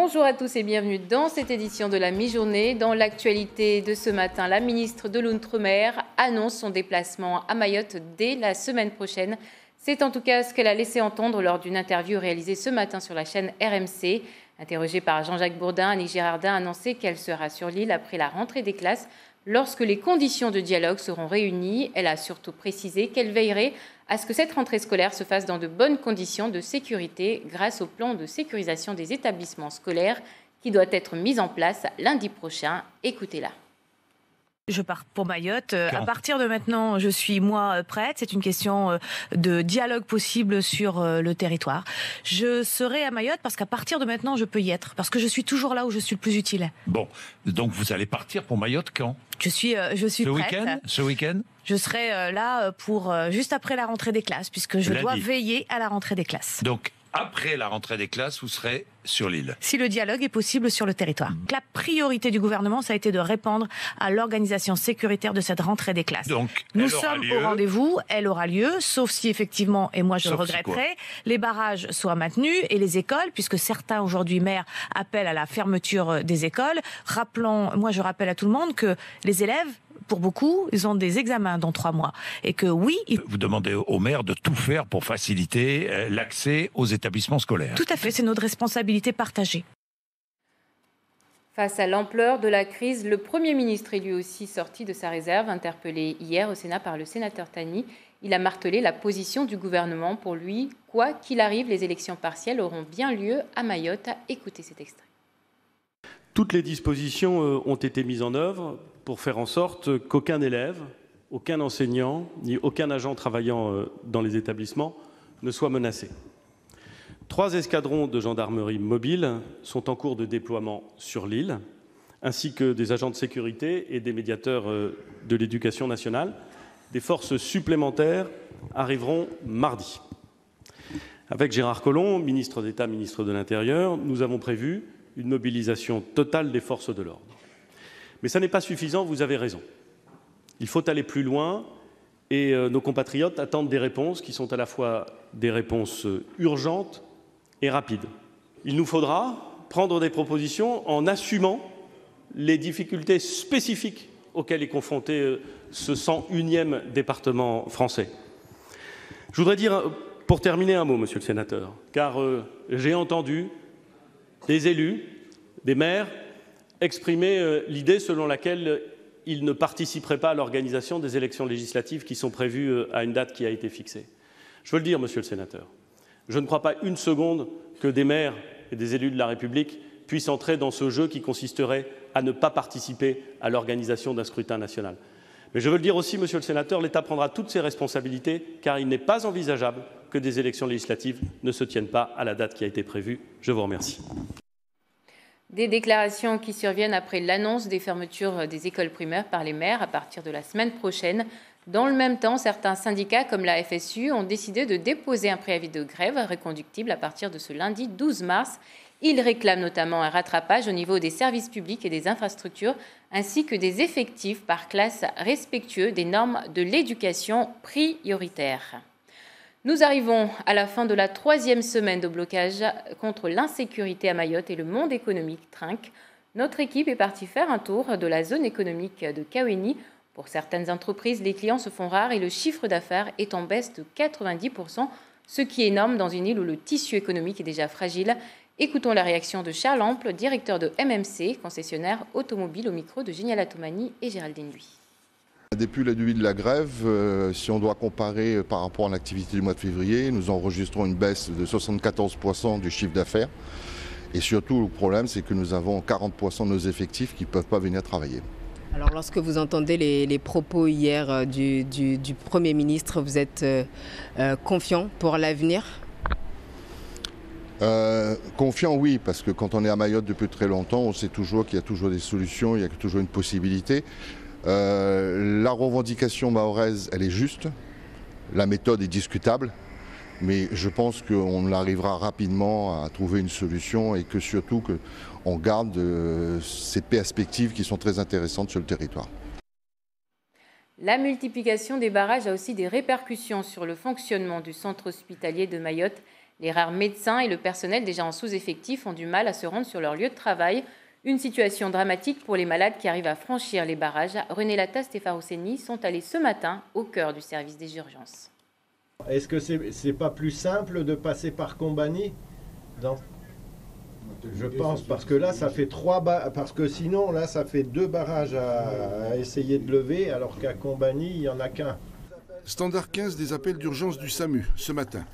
Bonjour à tous et bienvenue dans cette édition de la mi-journée. Dans l'actualité de ce matin, la ministre de l'Outre-mer annonce son déplacement à Mayotte dès la semaine prochaine. C'est en tout cas ce qu'elle a laissé entendre lors d'une interview réalisée ce matin sur la chaîne RMC. Interrogée par Jean-Jacques Bourdin, Annick Girardin a annoncé qu'elle sera sur l'île après la rentrée des classes. Lorsque les conditions de dialogue seront réunies, elle a surtout précisé qu'elle veillerait à ce que cette rentrée scolaire se fasse dans de bonnes conditions de sécurité grâce au plan de sécurisation des établissements scolaires qui doit être mis en place lundi prochain. Écoutez-la. Je pars pour Mayotte. À partir de maintenant, je suis, moi, prête. C'est une question de dialogue possible sur le territoire. Je serai à Mayotte parce qu'à partir de maintenant, je peux y être. Parce que je suis toujours là où je suis le plus utile. Bon, donc vous allez partir pour Mayotte quand ? Je suis prête. Ce week-end ? Je serai là pour juste après la rentrée des classes, puisque je dois veiller à la rentrée des classes. Donc, après la rentrée des classes, vous serez sur l'île. Si le dialogue est possible sur le territoire. La priorité du gouvernement, ça a été de répondre à l'organisation sécuritaire de cette rentrée des classes. Donc, nous sommes au rendez-vous, elle aura lieu, sauf si effectivement, et moi je le regretterai, les barrages soient maintenus et les écoles, puisque certains aujourd'hui maires appellent à la fermeture des écoles. Moi je rappelle à tout le monde que les élèves, pour beaucoup, ils ont des examens dans 3 mois. Et que oui... Vous demandez au maire de tout faire pour faciliter l'accès aux établissements scolaires. Tout à fait, c'est notre responsabilité partagée. Face à l'ampleur de la crise, le Premier ministre est lui aussi sorti de sa réserve. Interpellé hier au Sénat par le sénateur Tani, il a martelé la position du gouvernement. Pour lui, quoi qu'il arrive, les élections partielles auront bien lieu à Mayotte. Écoutez cet extrait. Toutes les dispositions ont été mises en œuvre pour faire en sorte qu'aucun élève, aucun enseignant, ni aucun agent travaillant dans les établissements ne soit menacé. 3 escadrons de gendarmerie mobile sont en cours de déploiement sur l'île, ainsi que des agents de sécurité et des médiateurs de l'éducation nationale. Des forces supplémentaires arriveront mardi. Avec Gérard Collomb, ministre d'État, ministre de l'Intérieur, nous avons prévu une mobilisation totale des forces de l'ordre. Mais ça n'est pas suffisant, vous avez raison. Il faut aller plus loin et nos compatriotes attendent des réponses qui sont à la fois des réponses urgentes et rapides. Il nous faudra prendre des propositions en assumant les difficultés spécifiques auxquelles est confronté ce 101e département français. Je voudrais dire, pour terminer, un mot, monsieur le sénateur, car j'ai entendu des élus, des maires, exprimer l'idée selon laquelle ils ne participeraient pas à l'organisation des élections législatives qui sont prévues à une date qui a été fixée. Je veux le dire, monsieur le sénateur, je ne crois pas une seconde que des maires et des élus de la République puissent entrer dans ce jeu qui consisterait à ne pas participer à l'organisation d'un scrutin national. Mais je veux le dire aussi, monsieur le sénateur, l'État prendra toutes ses responsabilités, car il n'est pas envisageable que des élections législatives ne se tiennent pas à la date qui a été prévue. Je vous remercie. Des déclarations qui surviennent après l'annonce des fermetures des écoles primaires par les maires à partir de la semaine prochaine. Dans le même temps, certains syndicats comme la FSU ont décidé de déposer un préavis de grève reconductible à partir de ce lundi 12 mars. Ils réclament notamment un rattrapage au niveau des services publics et des infrastructures, ainsi que des effectifs par classe respectueux des normes de l'éducation prioritaire. Nous arrivons à la fin de la 3e semaine de blocage contre l'insécurité à Mayotte et le monde économique trinque. Notre équipe est partie faire un tour de la zone économique de Kaweni. Pour certaines entreprises, les clients se font rares et le chiffre d'affaires est en baisse de 90%, ce qui est énorme dans une île où le tissu économique est déjà fragile. Écoutons la réaction de Charles Ample, directeur de MMC, concessionnaire automobile, au micro de Génial Atomani et Géraldine Lui. Depuis le début de la grève, si on doit comparer par rapport à l'activité du mois de février, nous enregistrons une baisse de 74% du chiffre d'affaires. Et surtout, le problème, c'est que nous avons 40% de nos effectifs qui ne peuvent pas venir travailler. Alors, lorsque vous entendez les propos hier du Premier ministre, vous êtes confiant pour l'avenir ? Confiant, oui, parce que quand on est à Mayotte depuis très longtemps, on sait toujours qu'il y a toujours des solutions, il y a toujours une possibilité. La revendication mahoraise, elle est juste, la méthode est discutable, mais je pense qu'on arrivera rapidement à trouver une solution et que surtout qu'on garde ces perspectives qui sont très intéressantes sur le territoire. La multiplication des barrages a aussi des répercussions sur le fonctionnement du centre hospitalier de Mayotte. Les rares médecins et le personnel déjà en sous-effectif ont du mal à se rendre sur leur lieu de travail. Une situation dramatique pour les malades qui arrivent à franchir les barrages. René Lataste et Farousseni sont allés ce matin au cœur du service des urgences. Est-ce que c'est pas plus simple de passer par Combani? Non. Je pense, parce que là, ça fait parce que sinon, là, ça fait 2 barrages à essayer de lever, alors qu'à Combani, il n'y en a qu'un. Standard 15 des appels d'urgence du SAMU, ce matin.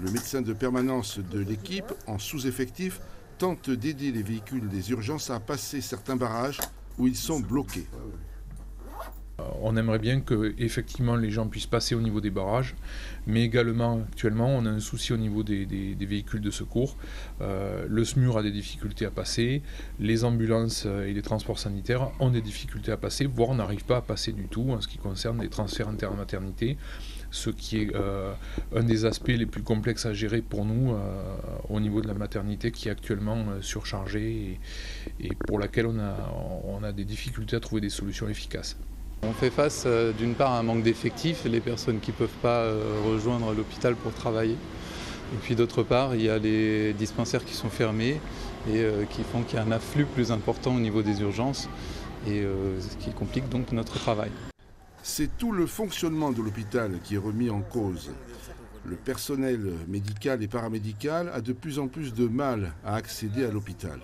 Le médecin de permanence de l'équipe, en sous-effectif, tente d'aider les véhicules des urgences à passer certains barrages où ils sont bloqués. On aimerait bien que effectivement les gens puissent passer au niveau des barrages, mais également actuellement on a un souci au niveau des véhicules de secours. Le SMUR a des difficultés à passer, les ambulances et les transports sanitaires ont des difficultés à passer, voire n'arrivent pas à passer du tout en ce qui concerne les transferts inter-maternité, ce qui est un des aspects les plus complexes à gérer pour nous au niveau de la maternité qui est actuellement surchargée et pour laquelle on a des difficultés à trouver des solutions efficaces. On fait face d'une part à un manque d'effectifs, les personnes qui ne peuvent pas rejoindre l'hôpital pour travailler. Et puis d'autre part, il y a les dispensaires qui sont fermés et qui font qu'il y a un afflux plus important au niveau des urgences et ce qui complique donc notre travail. C'est tout le fonctionnement de l'hôpital qui est remis en cause. Le personnel médical et paramédical a de plus en plus de mal à accéder à l'hôpital.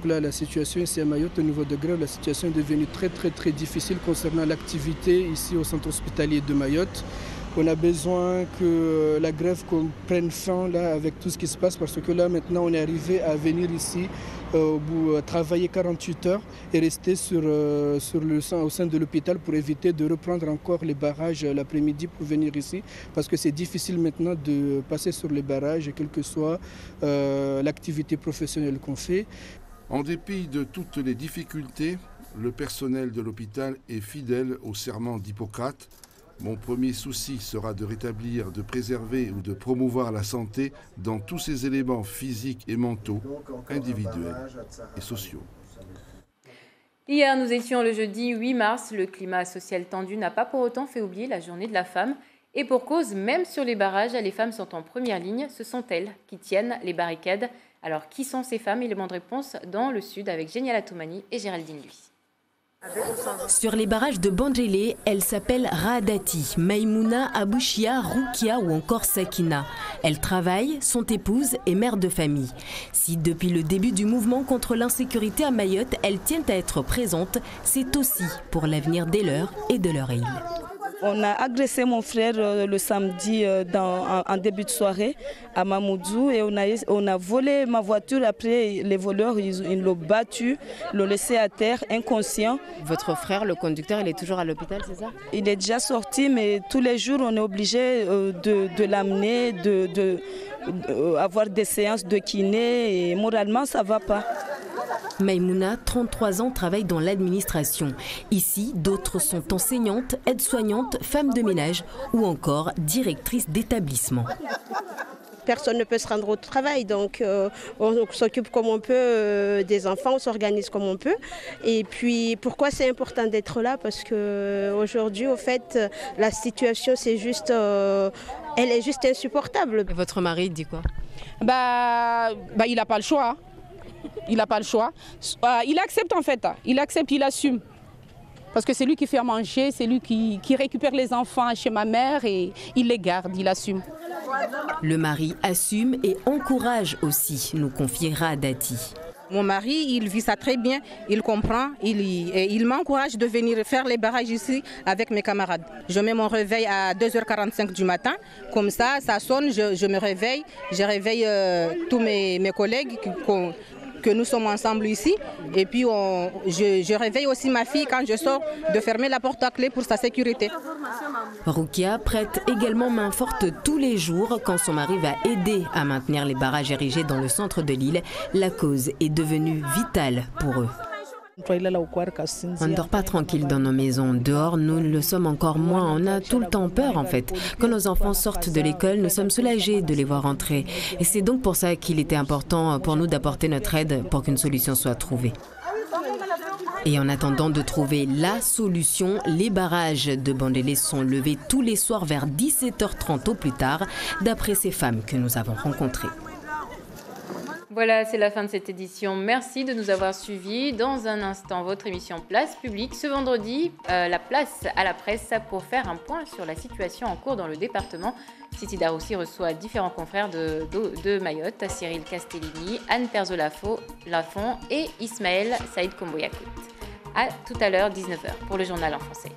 Là, la situation ici à Mayotte, au niveau de grève, la situation est devenue très difficile concernant l'activité ici au centre hospitalier de Mayotte. On a besoin que la grève prenne fin là, avec tout ce qui se passe parce que là maintenant on est arrivé à venir ici travailler 48 heures et rester au sein de l'hôpital pour éviter de reprendre encore les barrages l'après-midi pour venir ici parce que c'est difficile maintenant de passer sur les barrages quelle que soit l'activité professionnelle qu'on fait. En dépit de toutes les difficultés, le personnel de l'hôpital est fidèle au serment d'Hippocrate. Mon premier souci sera de rétablir, de préserver ou de promouvoir la santé dans tous ses éléments physiques et mentaux, individuels et sociaux. Hier, nous étions le jeudi 8 mars. Le climat social tendu n'a pas pour autant fait oublier la journée de la femme. Et pour cause, même sur les barrages, les femmes sont en première ligne. Ce sont elles qui tiennent les barricades. Alors, qui sont ces femmes? Élément de réponse dans le Sud avec Génial Atoumani et Géraldine Lui. Sur les barrages de Bandjélé, elles s'appellent Raadati, Maïmouna, Abouchia, Roukia ou encore Sakina. Elles travaillent, sont épouses et mères de famille. Si depuis le début du mouvement contre l'insécurité à Mayotte, elles tiennent à être présentes, c'est aussi pour l'avenir des leurs et de leur île. On a agressé mon frère le samedi en début de soirée à Mamoudzou et on a volé ma voiture. Après, les voleurs, ils l'ont battu, l'ont laissé à terre, inconscient. Votre frère, le conducteur, il est toujours à l'hôpital, c'est ça? Il est déjà sorti, mais tous les jours, on est obligé de l'amener, avoir des séances de kiné et moralement, ça ne va pas. Maïmouna, 33 ans, travaille dans l'administration. Ici, d'autres sont enseignantes, aides-soignantes, femmes de ménage ou encore directrices d'établissement. Personne ne peut se rendre au travail, donc on s'occupe comme on peut des enfants, on s'organise comme on peut. Et puis pourquoi c'est important d'être là? Parce qu'aujourd'hui, au fait, la situation, c'est juste, elle est juste insupportable. Et votre mari dit quoi? Il n'a pas le choix. Il n'a pas le choix. Il accepte en fait, il accepte, il assume. Parce que c'est lui qui fait manger, c'est lui qui récupère les enfants chez ma mère et il les garde, il assume. Le mari assume et encourage aussi, nous confie Raadati. Mon mari, il vit ça très bien, il comprend, il m'encourage de venir faire les barrages ici avec mes camarades. Je mets mon réveil à 2h45 du matin, comme ça sonne, je me réveille, je réveille tous mes collègues que nous sommes ensemble ici. Et puis je réveille aussi ma fille quand je sors de fermer la porte à clé pour sa sécurité. Roukia prête également main forte tous les jours quand son mari va aider à maintenir les barrages érigés dans le centre de l'île. La cause est devenue vitale pour eux. On ne dort pas tranquille dans nos maisons. Dehors, nous le sommes encore moins. On a tout le temps peur en fait. Quand nos enfants sortent de l'école, nous sommes soulagés de les voir rentrer. Et c'est donc pour ça qu'il était important pour nous d'apporter notre aide pour qu'une solution soit trouvée. Et en attendant de trouver la solution, les barrages de Bandélé sont levés tous les soirs vers 17h30 au plus tard, d'après ces femmes que nous avons rencontrées. Voilà, c'est la fin de cette édition. Merci de nous avoir suivis. Dans un instant, votre émission Place Publique. Ce vendredi, la place à la presse pour faire un point sur la situation en cours dans le département. Titi Daroussi reçoit différents confrères de Mayotte, Cyril Castellini, Anne Perzo-Lafont et Ismaël Saïd Komboyakout. À tout à l'heure, 19h, pour le journal en français.